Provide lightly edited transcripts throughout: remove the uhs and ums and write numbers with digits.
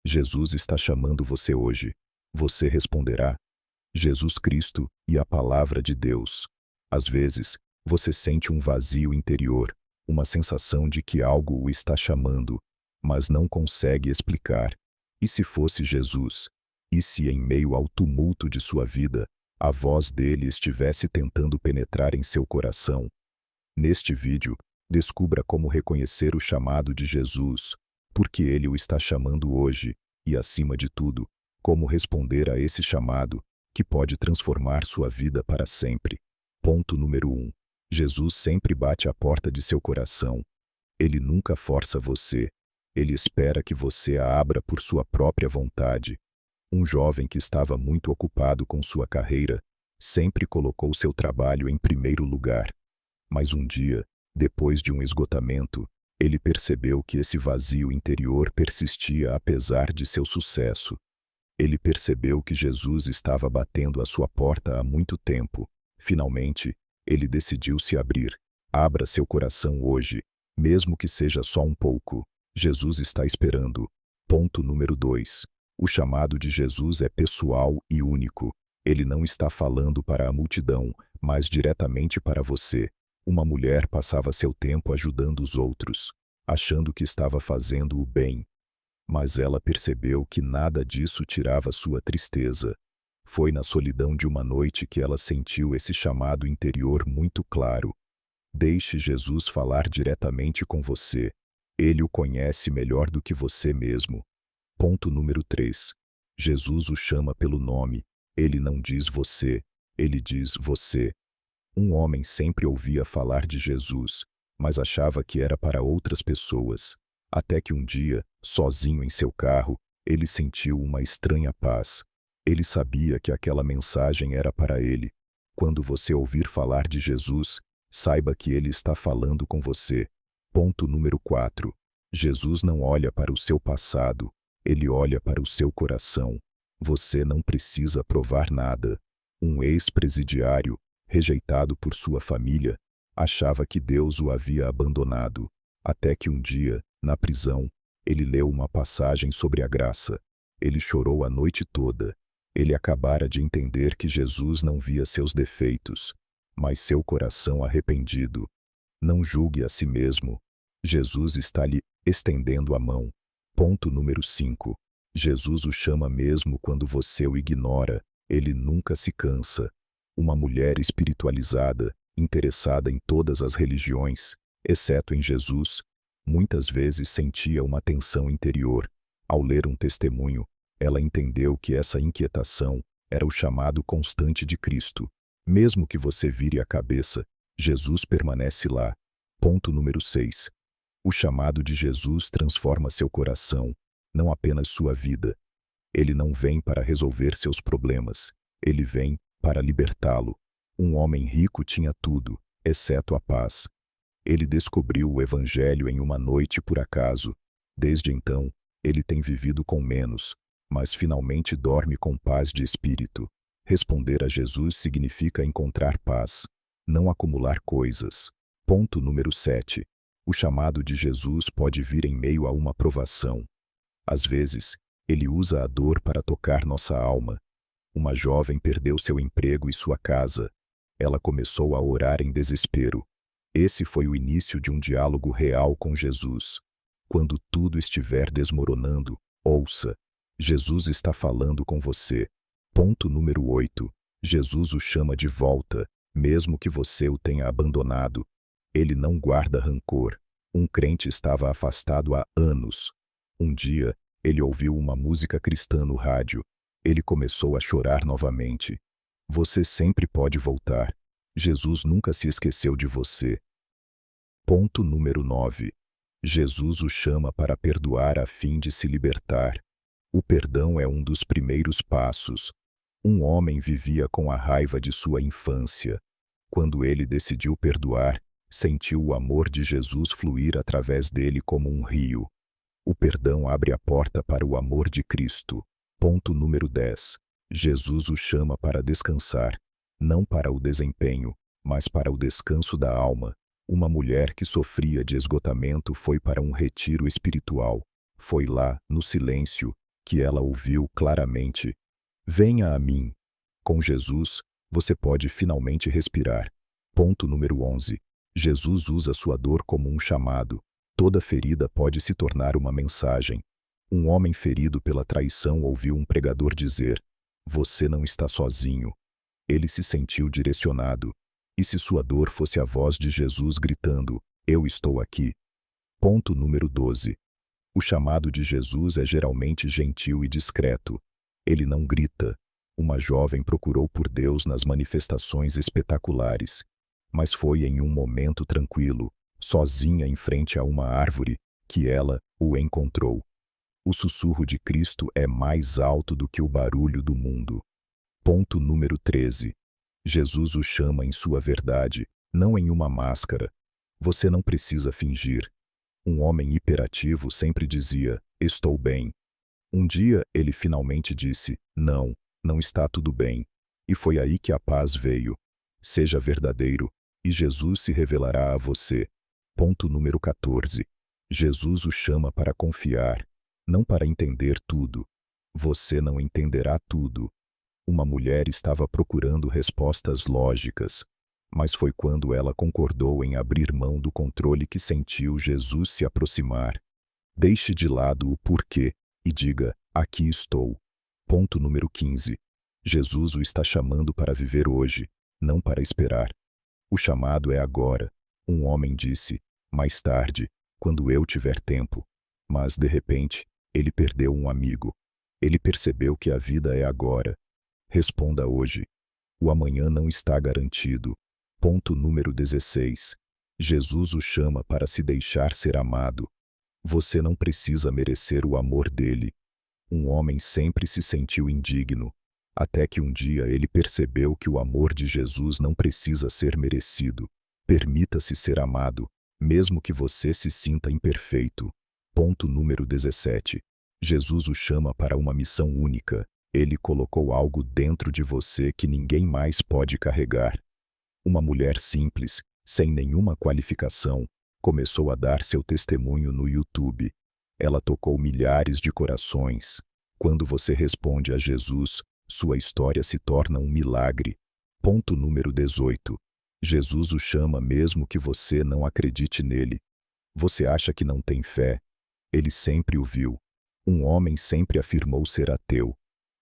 Jesus está chamando você hoje. Você responderá: Jesus Cristo e a Palavra de Deus. Às vezes, você sente um vazio interior, uma sensação de que algo o está chamando, mas não consegue explicar. E se fosse Jesus? E se em meio ao tumulto de sua vida, a voz dele estivesse tentando penetrar em seu coração? Neste vídeo, descubra como reconhecer o chamado de Jesus, porque ele o está chamando hoje, e acima de tudo, como responder a esse chamado, que pode transformar sua vida para sempre. Ponto número 1. Jesus sempre bate à porta de seu coração. Ele nunca força você. Ele espera que você a abra por sua própria vontade. Um jovem que estava muito ocupado com sua carreira, sempre colocou seu trabalho em primeiro lugar. Mas um dia, depois de um esgotamento, ele percebeu que esse vazio interior persistia apesar de seu sucesso. Ele percebeu que Jesus estava batendo à sua porta há muito tempo. Finalmente, ele decidiu se abrir. Abra seu coração hoje, mesmo que seja só um pouco. Jesus está esperando. Ponto número 2. O chamado de Jesus é pessoal e único. Ele não está falando para a multidão, mas diretamente para você. Uma mulher passava seu tempo ajudando os outros, achando que estava fazendo o bem. Mas ela percebeu que nada disso tirava sua tristeza. Foi na solidão de uma noite que ela sentiu esse chamado interior muito claro. Deixe Jesus falar diretamente com você. Ele o conhece melhor do que você mesmo. Ponto número 3. Jesus o chama pelo nome. Ele não diz você, ele diz você. Um homem sempre ouvia falar de Jesus, mas achava que era para outras pessoas. Até que um dia, sozinho em seu carro, ele sentiu uma estranha paz. Ele sabia que aquela mensagem era para ele. Quando você ouvir falar de Jesus, saiba que ele está falando com você. Ponto número 4. Jesus não olha para o seu passado, ele olha para o seu coração. Você não precisa provar nada. Um ex-presidiário, rejeitado por sua família, achava que Deus o havia abandonado, até que um dia, na prisão, ele leu uma passagem sobre a graça. Ele chorou a noite toda. Ele acabara de entender que Jesus não via seus defeitos, mas seu coração arrependido. Não julgue a si mesmo. Jesus está lhe estendendo a mão. Ponto número 5. Jesus o chama mesmo quando você o ignora. Ele nunca se cansa. Uma mulher espiritualizada, interessada em todas as religiões, exceto em Jesus, muitas vezes sentia uma tensão interior. Ao ler um testemunho, ela entendeu que essa inquietação era o chamado constante de Cristo. Mesmo que você vire a cabeça, Jesus permanece lá. Ponto número 6. O chamado de Jesus transforma seu coração, não apenas sua vida. Ele não vem para resolver seus problemas. Ele vem para libertá-lo. Um homem rico tinha tudo, exceto a paz. Ele descobriu o Evangelho em uma noite por acaso. Desde então, ele tem vivido com menos, mas finalmente dorme com paz de espírito. Responder a Jesus significa encontrar paz, não acumular coisas. Ponto número 7. O chamado de Jesus pode vir em meio a uma provação. Às vezes, ele usa a dor para tocar nossa alma. Uma jovem perdeu seu emprego e sua casa. Ela começou a orar em desespero. Esse foi o início de um diálogo real com Jesus. Quando tudo estiver desmoronando, ouça. Jesus está falando com você. Ponto número 8. Jesus o chama de volta, mesmo que você o tenha abandonado. Ele não guarda rancor. Um crente estava afastado há anos. Um dia, ele ouviu uma música cristã no rádio. Ele começou a chorar novamente. Você sempre pode voltar. Jesus nunca se esqueceu de você. Ponto número 9. Jesus o chama para perdoar a fim de se libertar. O perdão é um dos primeiros passos. Um homem vivia com a raiva de sua infância. Quando ele decidiu perdoar, sentiu o amor de Jesus fluir através dele como um rio. O perdão abre a porta para o amor de Cristo. Ponto número 10. Jesus o chama para descansar, não para o desempenho, mas para o descanso da alma. Uma mulher que sofria de esgotamento foi para um retiro espiritual. Foi lá, no silêncio, que ela ouviu claramente: "Venha a mim." Com Jesus, você pode finalmente respirar. Ponto número 11. Jesus usa sua dor como um chamado. Toda ferida pode se tornar uma mensagem. Um homem ferido pela traição ouviu um pregador dizer: "Você não está sozinho." Ele se sentiu direcionado. E se sua dor fosse a voz de Jesus gritando: "Eu estou aqui." Ponto número 12. O chamado de Jesus é geralmente gentil e discreto. Ele não grita. Uma jovem procurou por Deus nas manifestações espetaculares. Mas foi em um momento tranquilo, sozinha em frente a uma árvore, que ela o encontrou. O sussurro de Cristo é mais alto do que o barulho do mundo. Ponto número 13. Jesus o chama em sua verdade, não em uma máscara. Você não precisa fingir. Um homem hiperativo sempre dizia: "Estou bem." Um dia ele finalmente disse: "Não, não está tudo bem." E foi aí que a paz veio. Seja verdadeiro, e Jesus se revelará a você. Ponto número 14. Jesus o chama para confiar, não para entender tudo. Você não entenderá tudo. Uma mulher estava procurando respostas lógicas, mas foi quando ela concordou em abrir mão do controle que sentiu Jesus se aproximar. Deixe de lado o porquê e diga: "Aqui estou." Ponto número 15. Jesus o está chamando para viver hoje, não para esperar. O chamado é agora. Um homem disse: "Mais tarde, quando eu tiver tempo." Mas, de repente, ele perdeu um amigo. Ele percebeu que a vida é agora. Responda hoje. O amanhã não está garantido. Ponto número 16. Jesus o chama para se deixar ser amado. Você não precisa merecer o amor dele. Um homem sempre se sentiu indigno, até que um dia ele percebeu que o amor de Jesus não precisa ser merecido. Permita-se ser amado, mesmo que você se sinta imperfeito. Ponto número 17. Jesus o chama para uma missão única. Ele colocou algo dentro de você que ninguém mais pode carregar. Uma mulher simples, sem nenhuma qualificação, começou a dar seu testemunho no YouTube. Ela tocou milhares de corações. Quando você responde a Jesus, sua história se torna um milagre. Ponto número 18. Jesus o chama mesmo que você não acredite nele. Você acha que não tem fé? Ele sempre o viu. Um homem sempre afirmou ser ateu.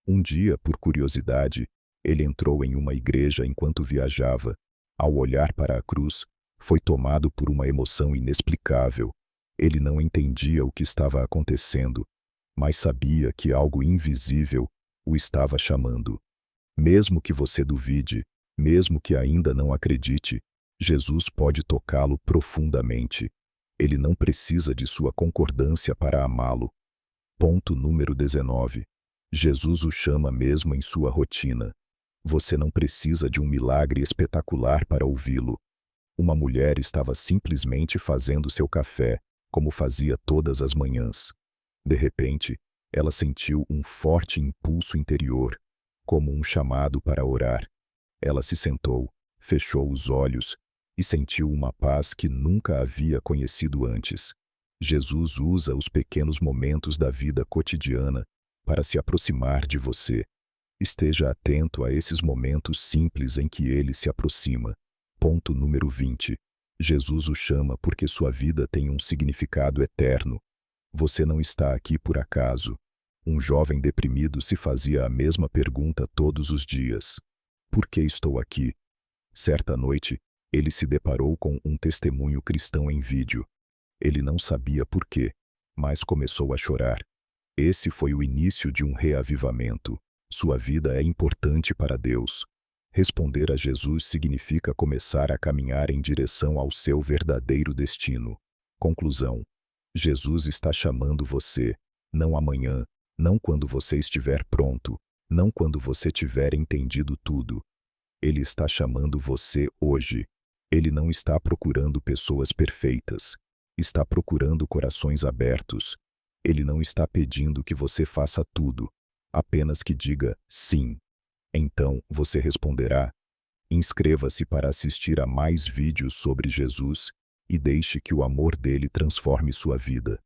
Um dia, por curiosidade, ele entrou em uma igreja enquanto viajava. Ao olhar para a cruz, foi tomado por uma emoção inexplicável. Ele não entendia o que estava acontecendo, mas sabia que algo invisível o estava chamando. Mesmo que você duvide, mesmo que ainda não acredite, Jesus pode tocá-lo profundamente. Ele não precisa de sua concordância para amá-lo. Ponto número 19. Jesus o chama mesmo em sua rotina. Você não precisa de um milagre espetacular para ouvi-lo. Uma mulher estava simplesmente fazendo seu café, como fazia todas as manhãs. De repente, ela sentiu um forte impulso interior, como um chamado para orar. Ela se sentou, fechou os olhos e sentiu uma paz que nunca havia conhecido antes. Jesus usa os pequenos momentos da vida cotidiana para se aproximar de você. Esteja atento a esses momentos simples em que ele se aproxima. Ponto número 20. Jesus o chama porque sua vida tem um significado eterno. Você não está aqui por acaso. Um jovem deprimido se fazia a mesma pergunta todos os dias: "Por que estou aqui?" Certa noite, ele se deparou com um testemunho cristão em vídeo. Ele não sabia por quê, mas começou a chorar. Esse foi o início de um reavivamento. Sua vida é importante para Deus. Responder a Jesus significa começar a caminhar em direção ao seu verdadeiro destino. Conclusão: Jesus está chamando você, não amanhã, não quando você estiver pronto, não quando você tiver entendido tudo. Ele está chamando você hoje. Ele não está procurando pessoas perfeitas. Está procurando corações abertos. Ele não está pedindo que você faça tudo, apenas que diga sim. Então, você responderá. Inscreva-se para assistir a mais vídeos sobre Jesus e deixe que o amor dele transforme sua vida.